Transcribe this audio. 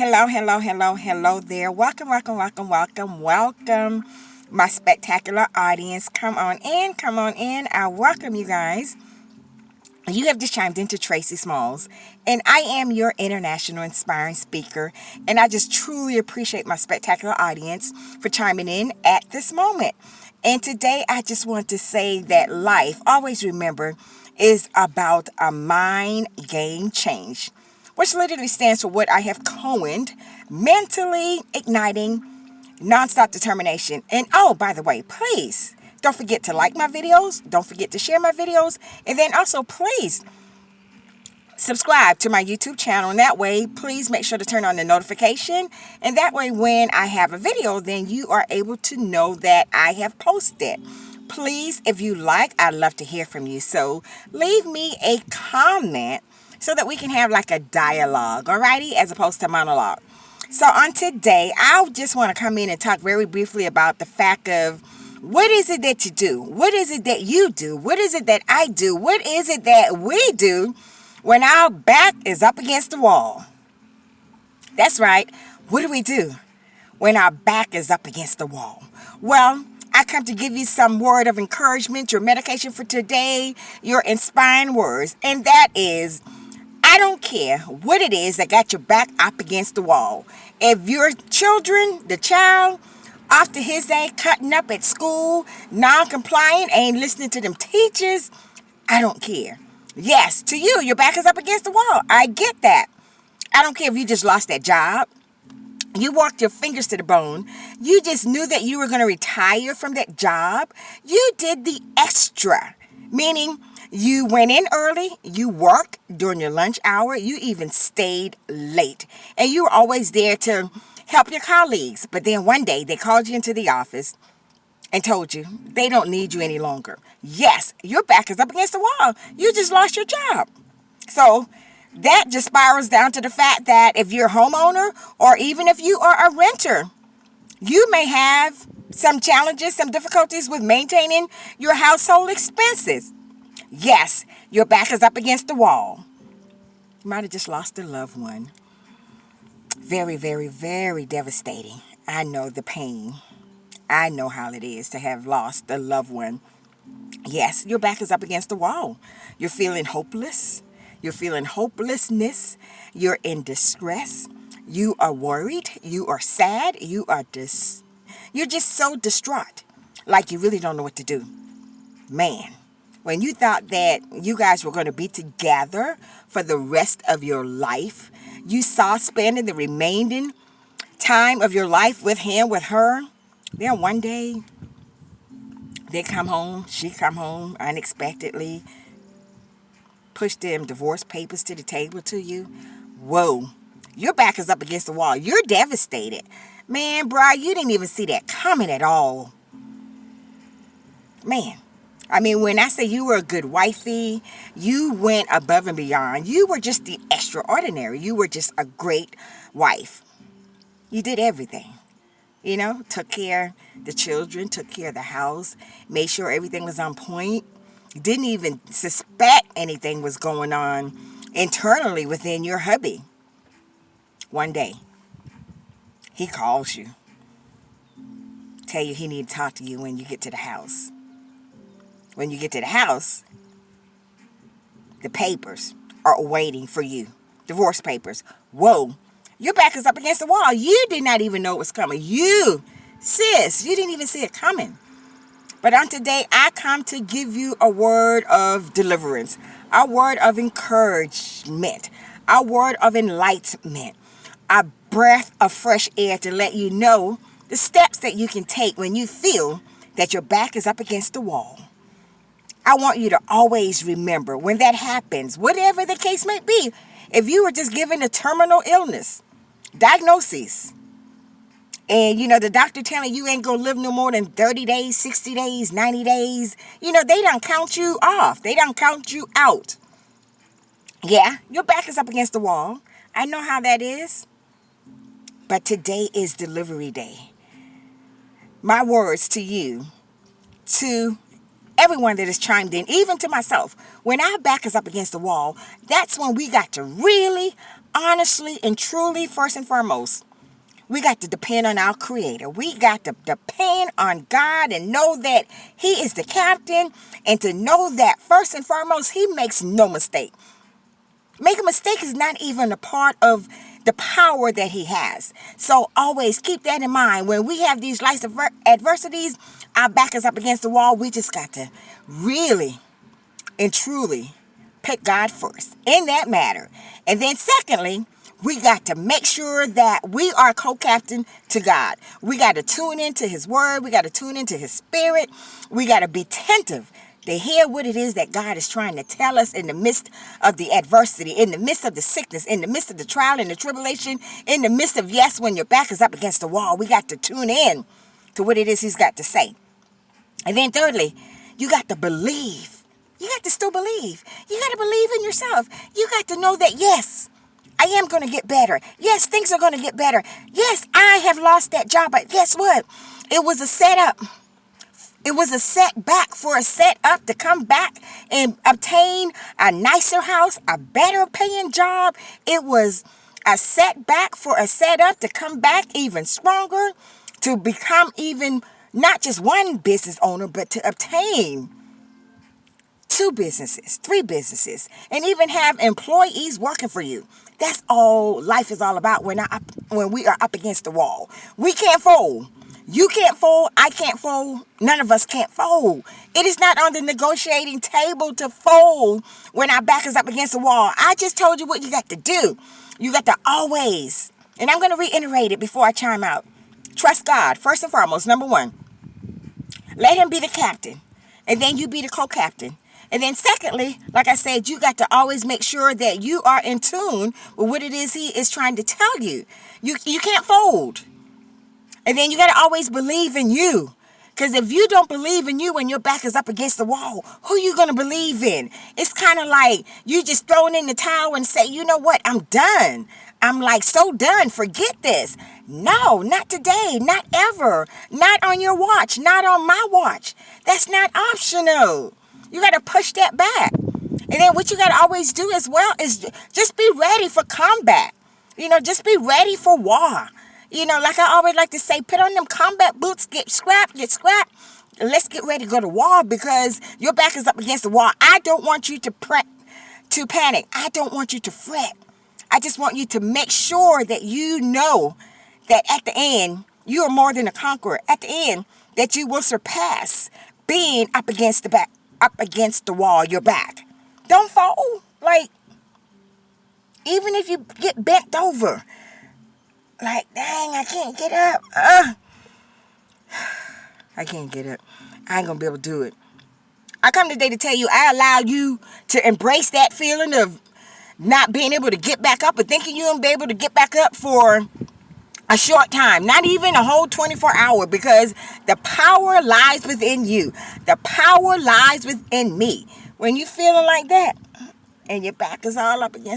Hello, hello, hello, hello there. Welcome, welcome, welcome, welcome, welcome, my spectacular audience. Come on in, come on in. I welcome you guys. You have just chimed into Tracy Smalls, and I am your international inspiring speaker. And I just truly appreciate my spectacular audience for chiming in at this moment. And today, I just want to say that life, always remember, is about a mind game change, which literally stands for what I have coined mentally igniting nonstop determination. And oh, by the way, please don't forget to like my videos. Don't forget to share my videos. And then also, please subscribe to my YouTube channel. And that way, please make sure to turn on the notification. And that way, when I have a video, then you are able to know that I have posted. Please, if you like, I'd love to hear from you. So leave me a comment so that we can have like a dialogue, alrighty, as opposed to monologue. So on today, I just want to come in and talk very briefly about the fact of what is it that you do? What is it that you do? What is it that I do? What is it that we do when our back is up against the wall? That's right. What do we do when our back is up against the wall? Well, I come to give you some word of encouragement, your medication for today, your inspiring words, and that is, I don't care what it is that got your back up against the wall. If your children, the child, off to his day, cutting up at school, non-compliant, ain't listening to them teachers, I don't care. Yes, to you, your back is up against the wall. I get that. I don't care if you just lost that job. You walked your fingers to the bone. You just knew that you were going to retire from that job. You did the extra, meaning you went in early, you worked during your lunch hour, you even stayed late. And you were always there to help your colleagues. But then one day they called you into the office and told you they don't need you any longer. Yes, your back is up against the wall. You just lost your job. So that just spirals down to the fact that if you're a homeowner or even if you are a renter, you may have some challenges, some difficulties with maintaining your household expenses. Yes, your back is up against the wall. You might have just lost a loved one. Very, very, very devastating. I know the pain. I know how it is to have lost a loved one. Yes, your back is up against the wall. You're feeling hopeless. You're feeling hopelessness. You're in distress. You are worried. You are sad. You're just so distraught. Like you really don't know what to do. Man, when you thought that you guys were going to be together for the rest of your life, you saw spending the remaining time of your life with him, with her, then one day they come home, she come home unexpectedly, push them divorce papers to the table to you. Whoa, your back is up against the wall. You're devastated. Man, bro, you didn't even see that coming at all. Man, I mean, when I say you were a good wifey, you went above and beyond. You were just the extraordinary. You were just a great wife. You did everything. You know, took care of the children, took care of the house, made sure everything was on point. Didn't even suspect anything was going on internally within your hubby. One day, he calls you, tell you he need to talk to you when you get to the house. When you get to the house, the papers are waiting for you. Divorce papers. Whoa. Your back is up against the wall. You did not even know it was coming. You, sis, you didn't even see it coming. But on today, I come to give you a word of deliverance, a word of encouragement, a word of enlightenment, a breath of fresh air to let you know the steps that you can take when you feel that your back is up against the wall. I want you to always remember when that happens, whatever the case may be, if you were just given a terminal illness, diagnosis, and, the doctor telling you ain't going to live no more than 30 days, 60 days, 90 days, they don't count you off. They don't count you out. Yeah, your back is up against the wall. I know how that is. But today is delivery day. My words to you, to everyone that has chimed in, even to myself, when our back is up against the wall, that's when we got to really honestly and truly, first and foremost, we got to depend on our Creator. We got to depend on God and know that He is the captain, and to know that first and foremost, He makes no mistake. Make a mistake is not even a part of the power that He has. So always keep that in mind. When we have these life's adversities, our back is up against the wall. We just got to really and truly pick God first in that matter. And then secondly, we got to make sure that we are co-captain to God. We got to tune into His word. We got to tune into His spirit. We got to be attentive to hear what it is that God is trying to tell us in the midst of the adversity, in the midst of the sickness, in the midst of the trial and the tribulation, in the midst of, yes, when your back is up against the wall. We got to tune in to what it is He's got to say. And then thirdly, you got to believe. You got to still believe. You got to believe in yourself. You got to know that, yes, I am going to get better. Yes, things are going to get better. Yes, I have lost that job, but guess what? It was a setup. It was a setback for a setup to come back and obtain a nicer house, a better paying job. It was a setback for a setup to come back even stronger, to become even not just one business owner, but to obtain 2 businesses, 3 businesses, and even have employees working for you. That's all life is all about when we are up against the wall. We can't fold. You can't fold. I can't fold. None of us can't fold. It is not on the negotiating table to fold when our back is up against the wall. I just told you what you got to do. You got to always, and I'm going to reiterate it before I chime out. Trust God, first and foremost, number 1. Let Him be the captain, and then you be the co-captain. And then secondly, like I said, you got to always make sure that you are in tune with what it is He is trying to tell you. You can't fold. And then you got to always believe in you. Because if you don't believe in you when your back is up against the wall, who you going to believe in? It's kind of like you just throwing in the towel and say, you know what, I'm done. I'm like so done. Forget this. No, not today. Not ever. Not on your watch. Not on my watch. That's not optional. You got to push that back. And then what you got to always do as well is just be ready for combat. Just be ready for war. Like I always like to say, put on them combat boots, get scrapped. Let's get ready to go to war because your back is up against the wall. I don't want you to panic. I don't want you to fret. I just want you to make sure that you know that at the end, you are more than a conqueror. At the end, that you will surpass being up against the wall, your back. Don't fall. Like, even if you get bent over, like, dang, I can't get up. I can't get up. I ain't going to be able to do it. I come today to tell you, I allow you to embrace that feeling of not being able to get back up, or thinking you're going to be able to get back up for a short time, not even a whole 24 hours, because the power lies within you. The power lies within me. When you feeling like that and your back is all up against